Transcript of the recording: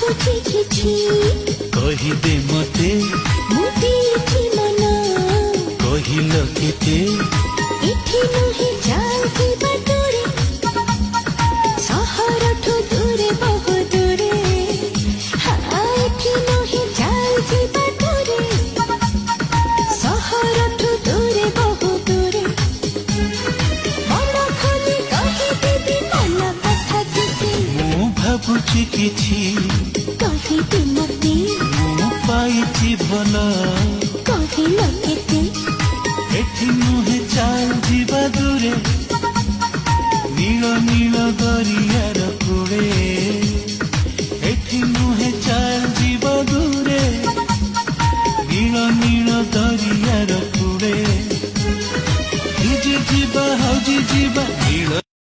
ଭାବୁଛି କିଛି କହିଦେ ମତେ ମୁଁ ଦେଇଛି ମନ କହିଲ କେତେ ଏଠି ନୁହେଁ ଚାଲିଛି ବାଟରେ ସହରଠୁ ଦୂରେ ବହୁ ଦୂରେ ଏଠି ନୁହେଁ ଚାଲିଛି ବାଟରେ ସହରଠୁ ଦୂରେ ବହୁ ଦୂରେ ମନ ଖୋଲି କହିଦେବି ମନ କଥା କିଛି ମୁଁ ଭାବୁଛି କିଛି କହିଦେ ମତେ ମୁଁ ପାଇଛି ଭଲ କହିଲ କେତେ ଏଠି ନୁହେଁ ଚାଲ ଯିବା ଦୂରେ ନୀଳ ନୀଳ ଦରିଆର କୂଳେ